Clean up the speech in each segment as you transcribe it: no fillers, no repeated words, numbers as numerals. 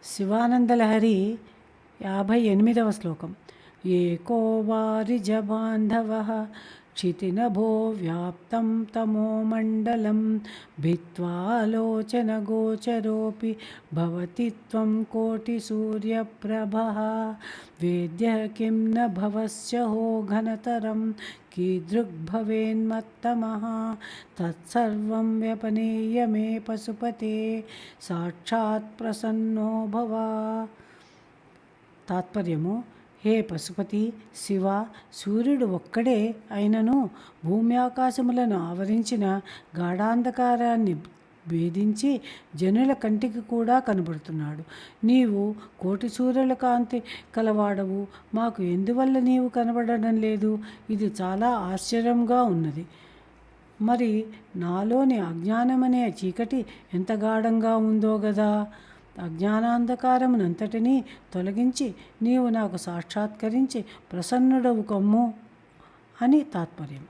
శివానందలహరి 58వ శ్లోకం. ఏకో వారిజబాంధవః క్షితినభో వ్యాప్తం తమో మండలం భిత్వాలోచనగోచరోపి భవతి త్వం కోటిసూర్యప్రభః వేద్యః కిం న భవస్యహో ఘనతరం కీదృగ్భవేన్మత్తమః తత్సర్వం వ్యపనేయ మే పశుపతే సాక్షాత్ ప్రసన్నో భవ. తాత్పర్యము: హే పశుపతి శివ, సూర్యుడు ఒక్కడే అయినను భూమ్యాకాశములను ఆవరించిన గాఢాంధకారాన్ని భేదించి జనుల కంటికి కూడా కనబడుతున్నాడు. నీవు కోటి సూర్యుల కాంతి కలవాడవు. మాకు ఎందువల్ల నీవు కనబడడం లేదు? ఇది చాలా ఆశ్చర్యంగా ఉన్నది. మరి నాలోని అజ్ఞానమనే చీకటి ఎంత గాఢంగా ఉందో గదా! అజ్ఞానాంధకారమునంతటినీ తొలగించి నీవు నాకు సాక్షాత్కరించి ప్రసన్నుడవు కమ్ము అని తాత్పర్యం.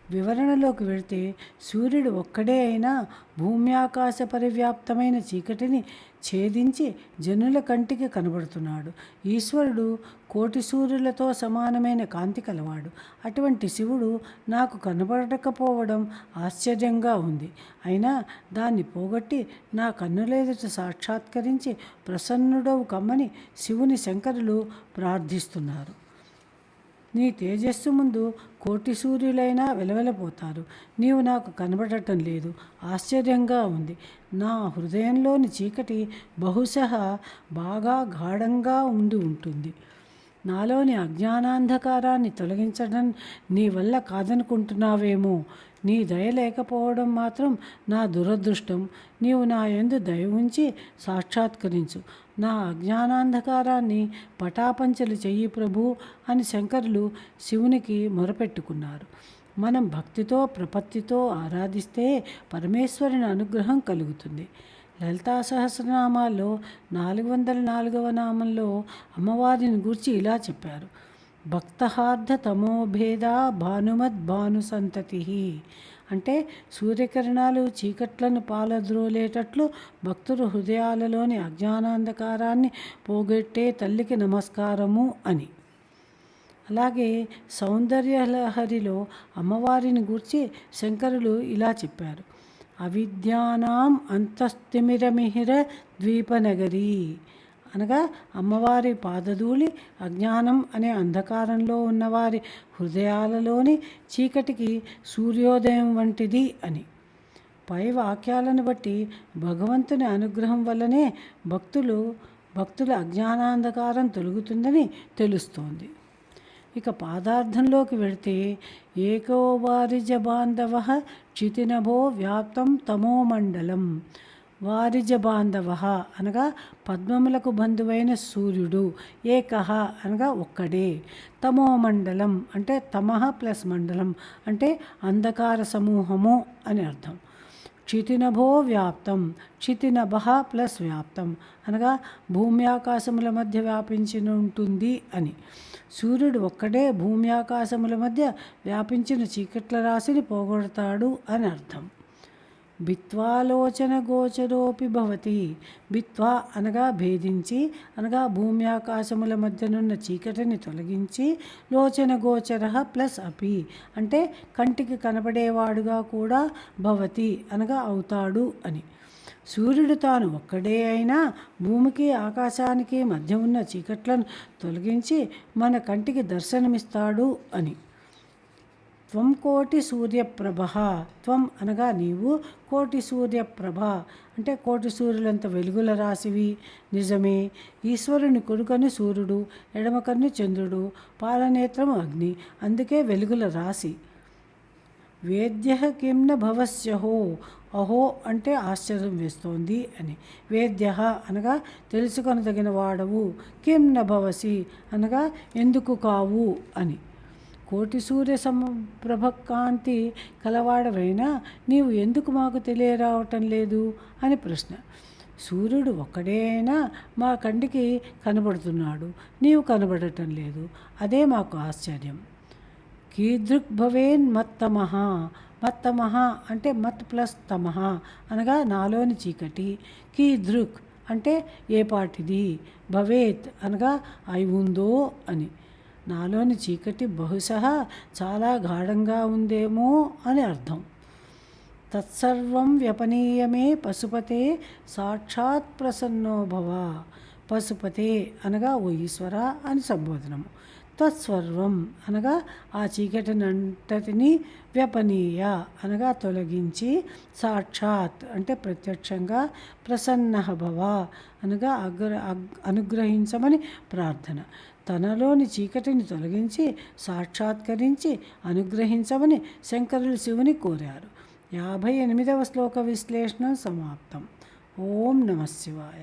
వివరణలోకి వెళితే, సూర్యుడు ఒక్కడే అయినా భూమ్యాకాశ పరివ్యాప్తమైన చీకటిని ఛేదించి జనుల కంటికి కనబడుతున్నాడు. ఈశ్వరుడు కోటి సూర్యులతో సమానమైన కాంతి కలవాడు. అటువంటి శివుడు నాకు కనబడకపోవడం ఆశ్చర్యంగా ఉంది. అయినా దాన్ని పోగొట్టి నా కన్నులెదుట సాక్షాత్కరించి ప్రసన్నుడవు కమ్మని శివుని శంకరులు ప్రార్థిస్తున్నారు. నీ తేజస్సు ముందు కోటి సూర్యులైనా వెలవెలపోతారు. నీవు నాకు కనబడటం లేదు. ఆశ్చర్యంగా ఉంది. నా హృదయంలోని చీకటి బహుశః బాగా గాఢంగా ఉంటుంది. నాలోని అజ్ఞానాంధకారాన్ని తొలగించడం నీ వల్ల కాదనుకుంటున్నావేమో. నీ దయ లేకపోవడం మాత్రం నా దురదృష్టం. నీవు నా యందు దయ ఉంచి సాక్షాత్కరించు. నా అజ్ఞానాంధకారాన్ని పటాపంచలు చెయ్యి ప్రభు అని శంకరులు శివునికి మొరపెట్టుకున్నారు. మనం భక్తితో ప్రపత్తితో ఆరాధిస్తే పరమేశ్వరుని అనుగ్రహం కలుగుతుంది. లలితా సహస్రనామాల్లో 404వ నామంలో అమ్మవారిని గూర్చి ఇలా చెప్పారు: భక్తహార్ధ తమోభేద భానుమద్భాను సంతతి. అంటే సూర్యకిరణాలు చీకట్లను పాలద్రోలేటట్లు భక్తుల హృదయాలలోని అజ్ఞానాంధకారాన్ని పోగొట్టే తల్లికి నమస్కారము అని. అలాగే సౌందర్యలహరిలో అమ్మవారిని గూర్చి శంకరులు ఇలా చెప్పారు: అవిద్యానాం అంతస్తిమిరమిహిర ద్వీపనగరి. అనగా అమ్మవారి పాదధూళి అజ్ఞానం అనే అంధకారంలో ఉన్నవారి హృదయాలలోని చీకటికి సూర్యోదయం వంటిది అని. పై వాక్యాలను బట్టి భగవంతుని అనుగ్రహం వల్లనే భక్తుల అజ్ఞానాంధకారం తొలగుతుందని తెలుస్తోంది. ఇక పాదార్థంలోకి వెళితే, ఏకో వారిజ బాంధవః క్షితినభో వ్యాప్తం తమోమండలం. వారిజ బాంధవః అనగా పద్మములకు బంధువైన సూర్యుడు. ఏకః అనగా ఒక్కడే. తమోమండలం అంటే తమః ప్లస్ మండలం అంటే అంధకార సమూహము అని అర్థం. క్షితినభో వ్యాప్తం, క్షితినభః ప్లస్ వ్యాప్తం అనగా భూమ్యాకాశముల మధ్య వ్యాపించి ఉంటుంది అని. సూర్యుడు ఒక్కడే భూమ్యాకాశముల మధ్య వ్యాపించిన చీకట్ల రాశిని పోగొడతాడు అని అర్థం. భిత్వాలోచన గోచరోపి భవతి. భిత్వా అనగా భేదించి అనగా భూమ్యాకాశముల మధ్యనున్న చీకటిని తొలగించి, లోచన గోచర ప్లస్ అపి అంటే కంటికి కనపడేవాడుగా కూడా భవతి అనగా అవుతాడు అని. సూర్యుడు తాను ఒక్కడే అయినా భూమికి ఆకాశానికి మధ్య ఉన్న చీకట్లను తొలగించి మన కంటికి దర్శనమిస్తాడు అని. త్వం కోటి సూర్యప్రభ. త్వం అనగా నీవు, కోటి సూర్యప్రభ అంటే కోటి సూర్యులంత వెలుగుల రాశివి. నిజమే. ఈశ్వరుని కుడికన్ను సూర్యుడు, ఎడమకన్ను చంద్రుడు, పాలనేత్రము అగ్ని, అందుకే వెలుగుల రాశి. వేద్యః కిం న భవస్యహో. అహో అంటే ఆశ్చర్యం వేస్తోంది అని. వేద్యః అనగా తెలుసుకొనదగిన వాడవు. కిం న భవసి అనగా ఎందుకు కావు అని. కోటి సూర్య సమప్రభకాంతి కలవాడవైనా నీవు ఎందుకు మాకు తెలియరావటం లేదు అని ప్రశ్న. సూర్యుడు ఒక్కడే అయినా మా కంటికి కనబడుతున్నాడు, నీవు కనబడటం లేదు. అదే మాకు ఆశ్చర్యం. కీదృగ్భవేన్ మత్తమః. మత్తమః అంటే మత్ ప్లస్ తమః అనగా నాలోని చీకటి. కీదృక్ అంటే ఏ పాటిది, భవేత్ అనగా అయి ఉందో అని. నాలోని చీకటి బహుశः చాలా గాఢంగా ఉందేమో అని అర్థం. తత్సర్వం వ్యపనీయమే పశుపతే సాక్షాత్ ప్రసన్నో భవ. పశుపతే అనగా ఓ ఈశ్వర అని సంబోధనము. తత్సర్వం అనగా ఆ చీకటినంతటిని, వ్యపనీయ అనగా తొలగించి, సాక్షాత్ అంటే ప్రత్యక్షంగా, ప్రసన్న భవ అనగా అనుగ్రహించమని ప్రార్థన. తనలోని చీకటిని తొలగించి సాక్షాత్కరించి అనుగ్రహించమని శంకరులు శివుని కోరారు. 58వ శ్లోక విశ్లేషణ సమాప్తం. ఓం నమః శివాయ.